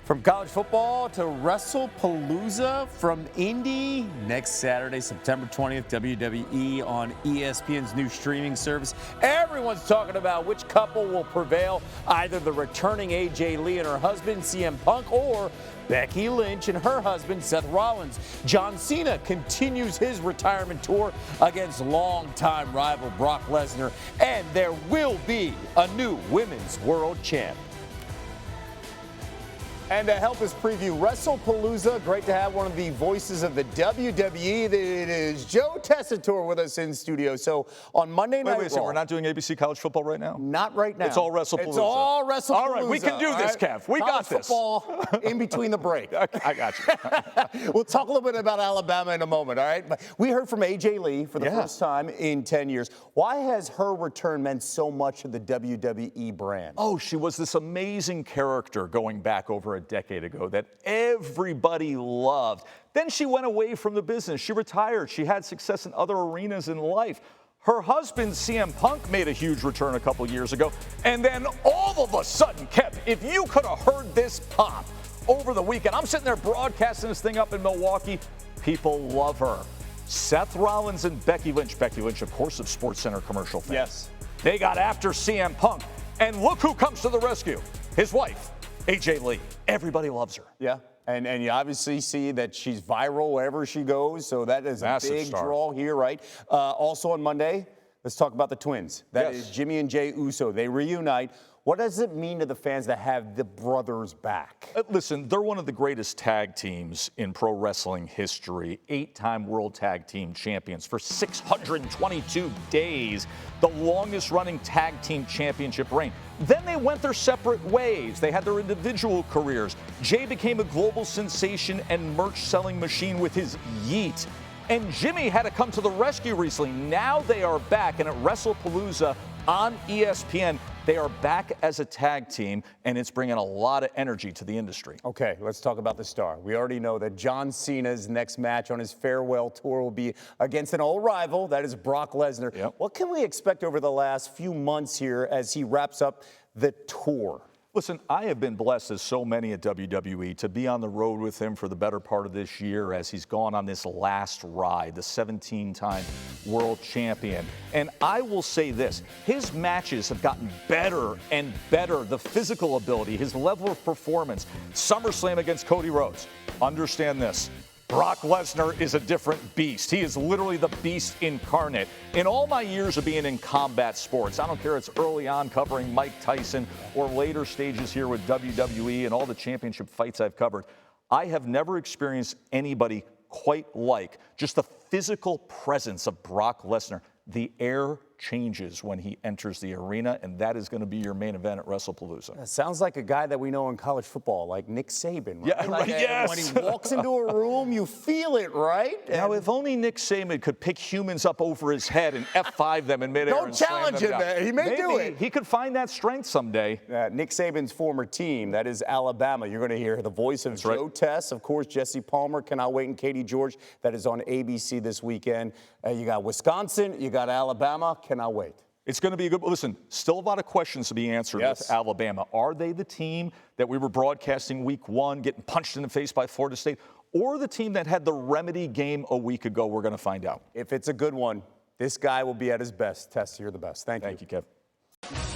From college football to Wrestlepalooza, from Indy, next Saturday, September 20th, WWE on ESPN's new streaming service. Everyone's talking about which couple will prevail, either the returning AJ Lee and her husband, CM Punk, or Becky Lynch and her husband, Seth Rollins. John Cena continues his retirement tour against longtime rival Brock Lesnar, and there will be a new women's world champ. And to help us preview Wrestlepalooza, great to have one of the voices of the WWE. It is Joe Tessitore with us in studio. So on Monday Night Wait, we're not doing ABC college football right now? Not right now. It's all Wrestlepalooza. It's all Wrestlepalooza. All right, we can do this, Kev. We got this. Football in between the break. I got you. We'll talk a little bit about Alabama in a moment, all right? But we heard from AJ Lee for the first time in 10 years. Why has her return meant so much to the WWE brand? Oh, she was this amazing character going back over a decade ago that everybody loved. Then she went away from the business. She retired. She had success in other arenas in life. Her husband, CM Punk, made a huge return a couple years ago. And then all of a sudden, Kev, if you could have heard this pop over the weekend, I'm sitting there broadcasting this thing up in Milwaukee. People love her. Seth Rollins and Becky Lynch. Becky Lynch, of course, of SportsCenter commercial fans. Yes. They got after CM Punk. And look who comes to the rescue. His wife, AJ Lee. Everybody loves her. Yeah. And you obviously see that she's viral wherever she goes, so that is a big draw here, right? Also on Monday, let's talk about the twins. That is Jimmy and Jey Uso. They reunite. What does it mean to the fans to have the brothers back? Listen, they're one of the greatest tag teams in pro wrestling history. 8-time World Tag Team Champions for 622 days, the longest running tag team championship reign. Then they went their separate ways. They had their individual careers. Jey became a global sensation and merch-selling machine with his yeet. And Jimmy had to come to the rescue recently. Now they are back, and at Wrestlepalooza on ESPN, they are back as a tag team, and it's bringing a lot of energy to the industry. Okay, let's talk about the star. We already know that John Cena's next match on his farewell tour will be against an old rival, that is Brock Lesnar. Yep. What can we expect over the last few months here as he wraps up the tour? Listen, I have been blessed, as so many at WWE, to be on the road with him for the better part of this year as he's gone on this last ride, the 17-time world champion. And I will say this, his matches have gotten better and better. The physical ability, his level of performance. SummerSlam against Cody Rhodes. Understand this. Brock Lesnar is a different beast. He is literally the beast incarnate. In all my years of being in combat sports, I don't care if it's early on covering Mike Tyson or later stages here with WWE and all the championship fights I've covered, I have never experienced anybody quite like just the physical presence of Brock Lesnar. The air changes when he enters the arena, and that is going to be your main event at Wrestlepalooza. It sounds like a guy that we know in college football, like Nick Saban. Right? Yeah, like, yes. When he walks into a room, you feel it, right? Now, if only Nick Saban could pick humans up over his head and F5 them in midair. Don't challenge him, man. He may do it. He could find that strength someday. Nick Saban's former team, that is Alabama. You're going to hear the voice of Joe Tess, of course, Jesse Palmer, Cannot Wait, and Katie George. That is on ABC this weekend. You got Wisconsin, you got Alabama. Cannot wait. It's going to be a good. Listen, still a lot of questions to be answered with Alabama. Are they the team that we were broadcasting week one, getting punched in the face by Florida State, or the team that had the remedy game a week ago? We're going to find out. If it's a good one, this guy will be at his best. Tess, you're the best. Thank you. Thank you, Kev.